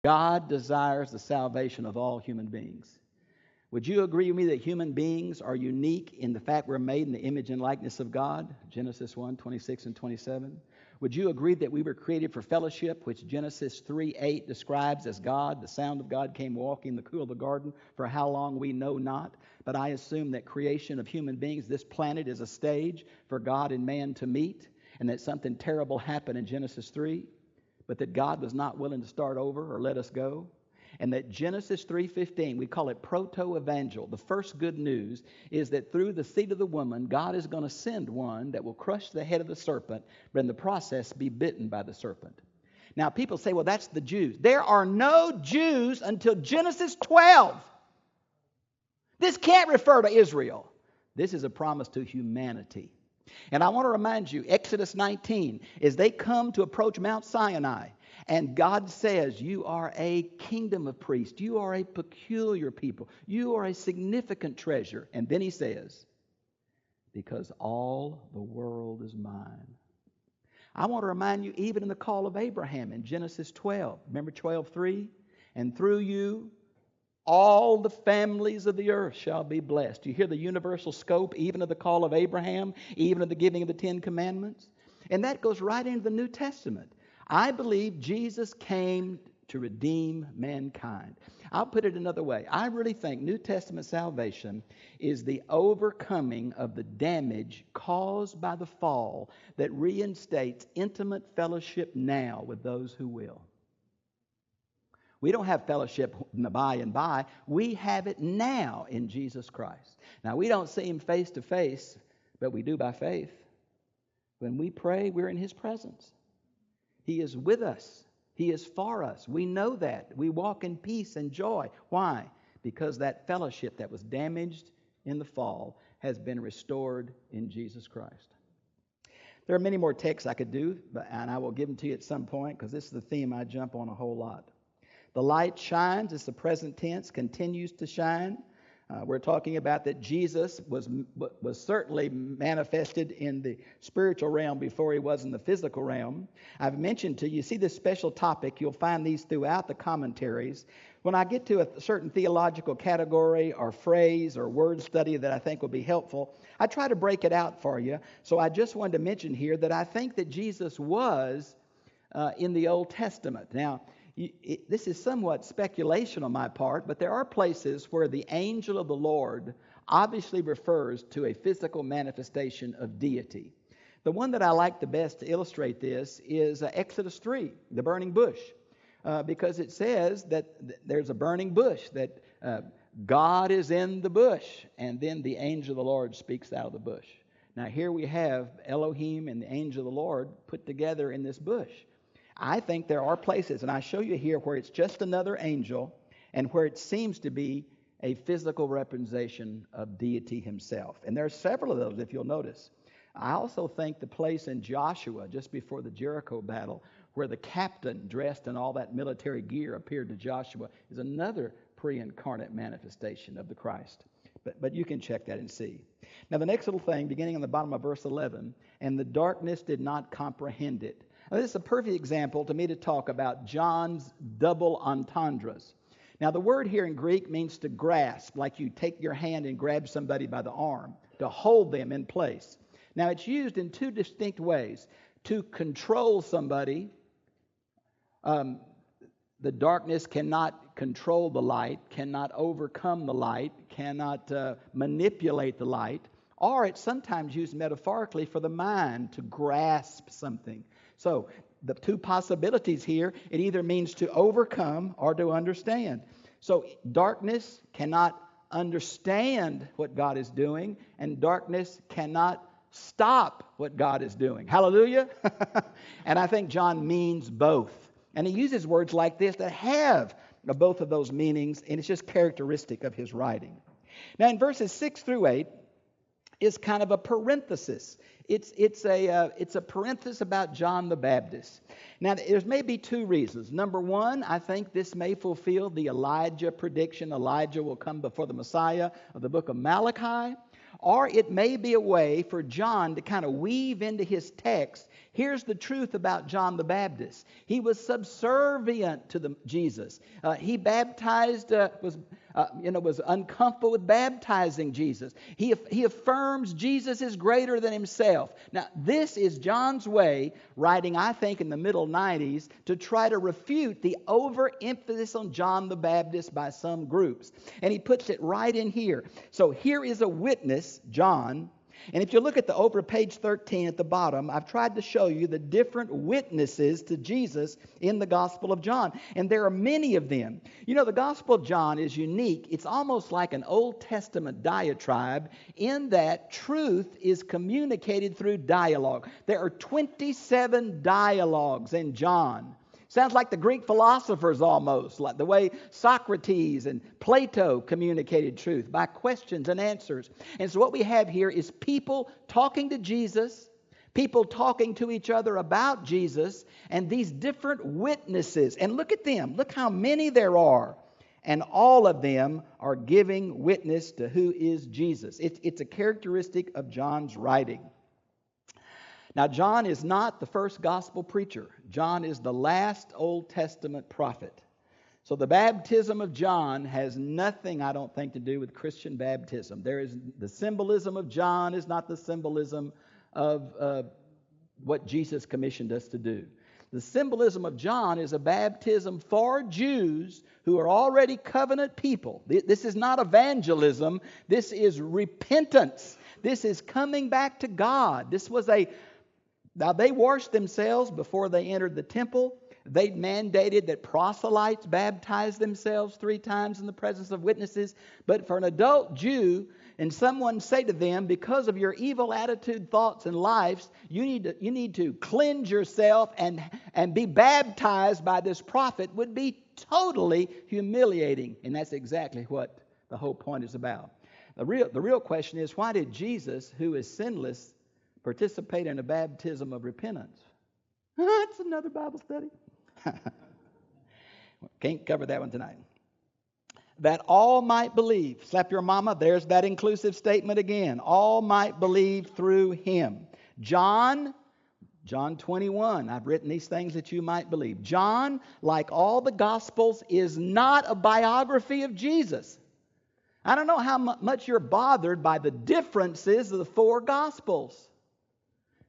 God desires the salvation of all human beings. Would you agree with me that human beings are unique in the fact we're made in the image and likeness of God? Genesis 1:26 and 27. Would you agree that we were created for fellowship, which Genesis 3:8 describes as God? The sound of God came walking in the cool of the garden. For how long we know not. But I assume that creation of human beings, this planet is a stage for God and man to meet, and that something terrible happened in Genesis 3, but that God was not willing to start over or let us go. And that Genesis 3:15, we call it proto-evangel. The first good news is that through the seed of the woman, God is going to send one that will crush the head of the serpent, but in the process be bitten by the serpent. Now people say, well, that's the Jews. There are no Jews until Genesis 12. This can't refer to Israel. This is a promise to humanity. And I want to remind you, Exodus 19, as they come to approach Mount Sinai, and God says, you are a kingdom of priests. You are a peculiar people. You are a significant treasure. And then he says, because all the world is mine. I want to remind you, even in the call of Abraham in Genesis 12. Remember 12:3? And through you, all the families of the earth shall be blessed. You hear the universal scope, even of the call of Abraham, even of the giving of the Ten Commandments? And that goes right into the New Testament. I believe Jesus came to redeem mankind. I'll put it another way. I really think New Testament salvation is the overcoming of the damage caused by the fall that reinstates intimate fellowship now with those who will. We don't have fellowship by and by. We have it now in Jesus Christ. Now, we don't see him face to face, but we do by faith. When we pray, we're in his presence. He is with us. He is for us. We know that. We walk in peace and joy. Why? Because that fellowship that was damaged in the fall has been restored in Jesus Christ. There are many more texts I could do, and I will give them to you at some point because this is the theme I jump on a whole lot. The light shines, it's the present tense, continues to shine. We're talking about that Jesus was certainly manifested in the spiritual realm before he was in the physical realm. I've mentioned to you, see this special topic, you'll find these throughout the commentaries. When I get to a certain theological category or phrase or word study that I think will be helpful, I try to break it out for you. So I just wanted to mention here that I think that Jesus was in the Old Testament. Now, this is somewhat speculation on my part, but there are places where the angel of the Lord obviously refers to a physical manifestation of deity. The one that I like the best to illustrate this is Exodus 3, the burning bush, because it says that there's a burning bush, that God is in the bush, and then the angel of the Lord speaks out of the bush. Now here we have Elohim and the angel of the Lord put together in this bush. I think there are places, and I show you here, where it's just another angel and where it seems to be a physical representation of deity himself. And there are several of those, if you'll notice. I also think the place in Joshua, just before the Jericho battle, where the captain dressed in all that military gear appeared to Joshua, is another pre-incarnate manifestation of the Christ. But you can check that and see. Now the next little thing, beginning on the bottom of verse 11, and the darkness did not comprehend it. Now, this is a perfect example to me to talk about John's double entendres. Now, the word here in Greek means to grasp, like you take your hand and grab somebody by the arm, to hold them in place. Now, it's used in two distinct ways. To control somebody, the darkness cannot control the light, cannot overcome the light, cannot manipulate the light, or it's sometimes used metaphorically for the mind to grasp something. So the two possibilities here, it either means to overcome or to understand. So darkness cannot understand what God is doing, and darkness cannot stop what God is doing. Hallelujah! And I think John means both. And he uses words like this that have both of those meanings, and it's just characteristic of his writing. Now in verses 6 through 8 is kind of a parenthesis. It's a parenthesis about John the Baptist. Now, there's maybe two reasons. Number one, I think this may fulfill the Elijah prediction. Elijah will come before the Messiah of the book of Malachi. Or it may be a way for John to kind of weave into his text Here's the truth about John the Baptist. He was subservient to Jesus. He baptized, was uncomfortable with baptizing Jesus. He affirms Jesus is greater than himself. Now, this is John's way, writing, I think, in the middle 90s, to try to refute the overemphasis on John the Baptist by some groups. And he puts it right in here. So here is a witness, John. And if you look at over page 13 at the bottom, I've tried to show you the different witnesses to Jesus in the Gospel of John. And there are many of them. You know, the Gospel of John is unique. It's almost like an Old Testament diatribe in that truth is communicated through dialogue. There are 27 dialogues in John. Sounds like the Greek philosophers almost, like the way Socrates and Plato communicated truth by questions and answers. And so what we have here is people talking to Jesus, people talking to each other about Jesus, and these different witnesses. And look at them. Look how many there are. And all of them are giving witness to who is Jesus. It's a characteristic of John's writing. Now, John is not the first gospel preacher. John is the last Old Testament prophet. So the baptism of John has nothing, I don't think, to do with Christian baptism. The symbolism of John is not the symbolism of what Jesus commissioned us to do. The symbolism of John is a baptism for Jews who are already covenant people. This is not evangelism. This is repentance. This is coming back to God. Now, they washed themselves before they entered the temple. They mandated that proselytes baptize themselves 3 times in the presence of witnesses. But for an adult Jew, and someone say to them, because of your evil attitude, thoughts, and lives, you need to cleanse yourself and be baptized by this prophet, would be totally humiliating. And that's exactly what the whole point is about. The real question is, why did Jesus, who is sinless, participate in a baptism of repentance? It's another Bible study. Can't cover that one tonight. That all might believe. Slap your mama. There's that inclusive statement again. All might believe through him. John 21. I've written these things that you might believe. John, like all the Gospels, is not a biography of Jesus. I don't know how much you're bothered by the differences of the 4 Gospels.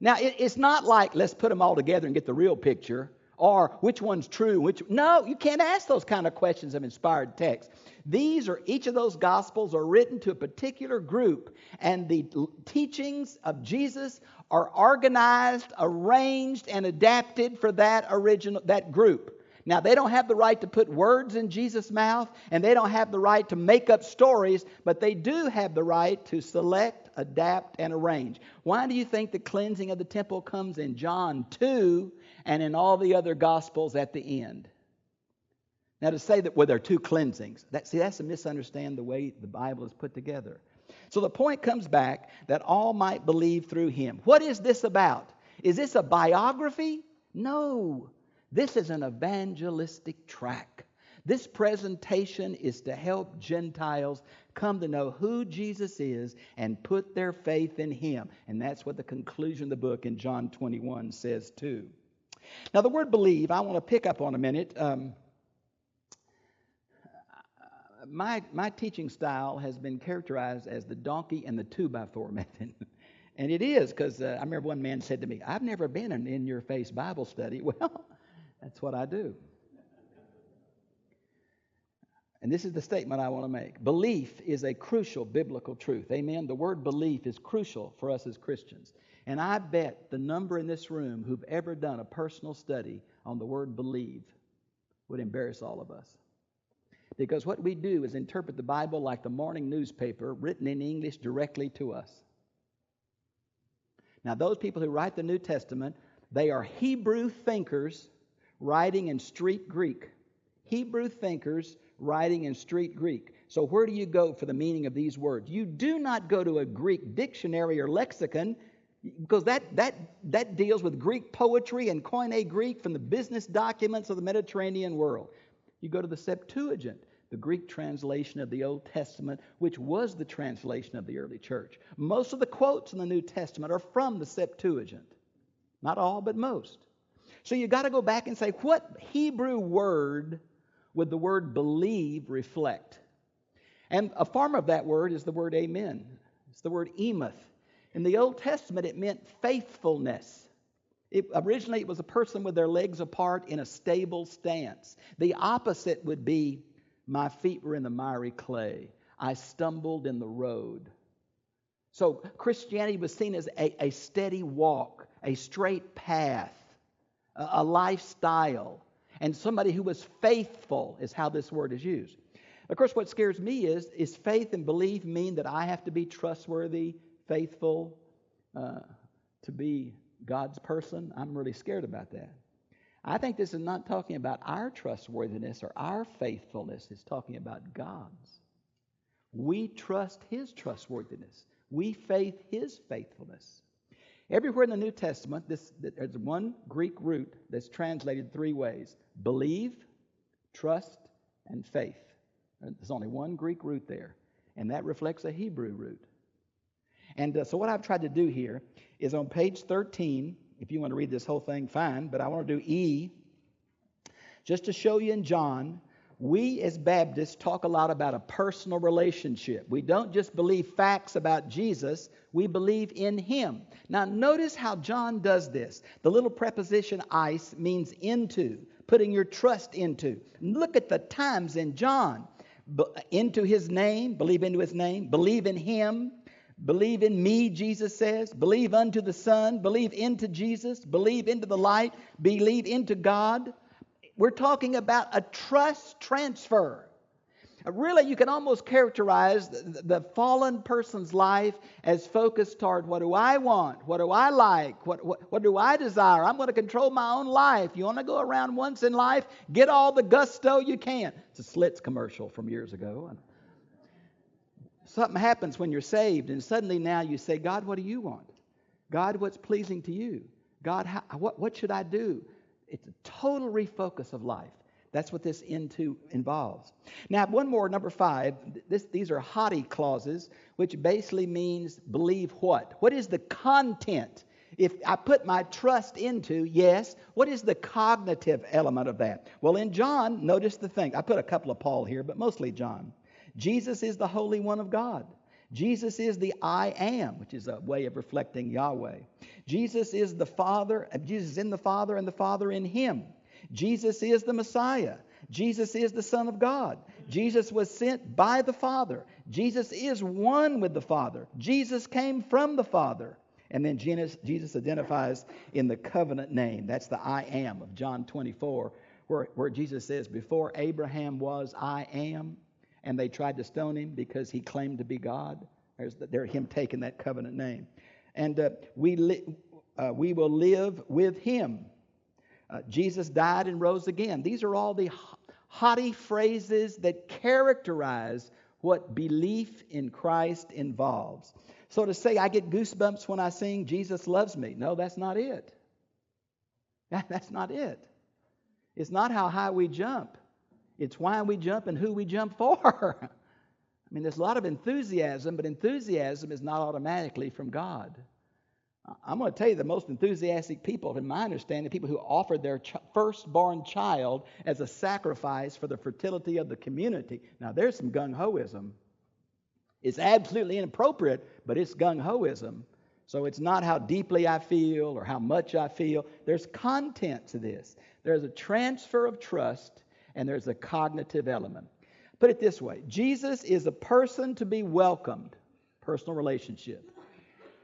Now, it's not like, let's put them all together and get the real picture, or which one's true, No, you can't ask those kind of questions of inspired text. Each of those Gospels are written to a particular group, and the teachings of Jesus are organized, arranged, and adapted for that group. Now, they don't have the right to put words in Jesus' mouth, and they don't have the right to make up stories, but they do have the right to select, adapt, and arrange. Why do you think the cleansing of the temple comes in John 2 and in all the other Gospels at the end? Now, to say that, there are 2 cleansings, that's to misunderstand the way the Bible is put together. So the point comes back that all might believe through him. What is this about? Is this a biography? No. This is an evangelistic tract. This presentation is to help Gentiles come to know who Jesus is and put their faith in him. And that's what the conclusion of the book in John 21 says too. Now, the word believe, I want to pick up on a minute. My teaching style has been characterized as the donkey and the 2x4 method. And it is, because I remember one man said to me, I've never been in an in-your-face Bible study. Well, that's what I do. And this is the statement I want to make. Belief is a crucial biblical truth. Amen? The word belief is crucial for us as Christians. And I bet the number in this room who've ever done a personal study on the word believe would embarrass all of us. Because what we do is interpret the Bible like the morning newspaper written in English directly to us. Now, those people who write the New Testament, they are Hebrew thinkers writing in street Greek. Hebrew thinkers writing in street Greek. So where do you go for the meaning of these words? You do not go to a Greek dictionary or lexicon, because that deals with Greek poetry and Koine Greek from the business documents of the Mediterranean world. You go to the Septuagint, the Greek translation of the Old Testament, which was the translation of the early church. Most of the quotes in the New Testament are from the Septuagint. Not all, but most. So you got to go back and say, what Hebrew word would the word believe reflect? And a form of that word is the word amen. It's the word emoth. In the Old Testament, it meant faithfulness. Originally, it was a person with their legs apart in a stable stance. The opposite would be, my feet were in the miry clay. I stumbled in the road. So Christianity was seen as a steady walk, a straight path, a lifestyle. And somebody who was faithful is how this word is used. Of course, what scares me is faith and belief mean that I have to be trustworthy, faithful, to be God's person? I'm really scared about that. I think this is not talking about our trustworthiness or our faithfulness. It's talking about God's. We trust His trustworthiness. We faith His faithfulness. Everywhere in the New Testament, there's one Greek root that's translated three ways: believe, trust, and faith. There's only one Greek root there, and that reflects a Hebrew root. And so what I've tried to do here is on page 13, if you want to read this whole thing, fine, but I want to do E, just to show you in John, we as Baptists talk a lot about a personal relationship. We don't just believe facts about Jesus, we believe in Him. Now notice how John does this. The little preposition eis means into, putting your trust into. Look at the times in John. Into His name, believe into His name, believe in Him, believe in me, Jesus says, believe unto the Son, believe into Jesus, believe into the light, believe into God. We're talking about a trust transfer. Really, you can almost characterize the fallen person's life as focused toward, what do I want? What do I like? What do I desire? I'm going to control my own life. You want to go around once in life? Get all the gusto you can. It's a Slits commercial from years ago. Something happens when you're saved, and suddenly now you say, God, what do you want? God, what's pleasing to you? God, what should I do? It's a total refocus of life. That's what this into involves. Now, one more, number 5. These are haughty clauses, which basically means believe what? What is the content? If I put my trust into, yes, what is the cognitive element of that? Well, in John, notice the thing. I put a couple of Paul here, but mostly John. Jesus is the Holy One of God. Jesus is the I am, which is a way of reflecting Yahweh. Jesus is the Father. Jesus is in the Father, and the Father in Him. Jesus is the Messiah. Jesus is the Son of God. Jesus was sent by the Father. Jesus is one with the Father. Jesus came from the Father. And then Jesus identifies in the covenant name. That's the I am of John 24, where Jesus says, before Abraham was, I am. And they tried to stone Him because He claimed to be God. There's Him taking that covenant name. And we will live with Him. Jesus died and rose again. These are all the haughty phrases that characterize what belief in Christ involves. So to say I get goosebumps when I sing Jesus Loves Me, no, that's not it. That's not it. It's not how high we jump. It's why we jump and who we jump for. I mean, there's a lot of enthusiasm, but enthusiasm is not automatically from God. I'm going to tell you the most enthusiastic people, in my understanding, people who offered their firstborn child as a sacrifice for the fertility of the community. Now, there's some gung-hoism. It's absolutely inappropriate, but it's gung-hoism. So it's not how deeply I feel or how much I feel. There's content to this. There's a transfer of trust, and there's a cognitive element. Put it this way. Jesus is a person to be welcomed, personal relationship.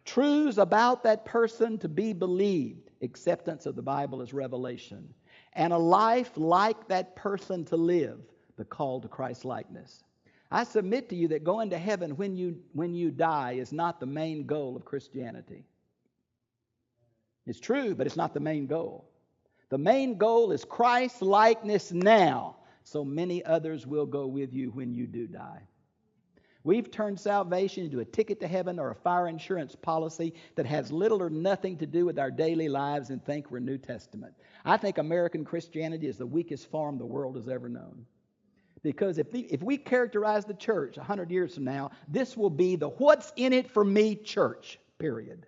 Truths about that person to be believed, acceptance of the Bible as revelation, and a life like that person to live, the call to Christlikeness. I submit to you that going to heaven when you die is not the main goal of Christianity. It's true, but it's not the main goal. The main goal is Christlikeness now, so many others will go with you when you do die. We've turned salvation into a ticket to heaven or a fire insurance policy that has little or nothing to do with our daily lives and think we're New Testament. I think American Christianity is the weakest form the world has ever known. Because if we characterize the church 100 years from now, this will be the what's in it for me church, period.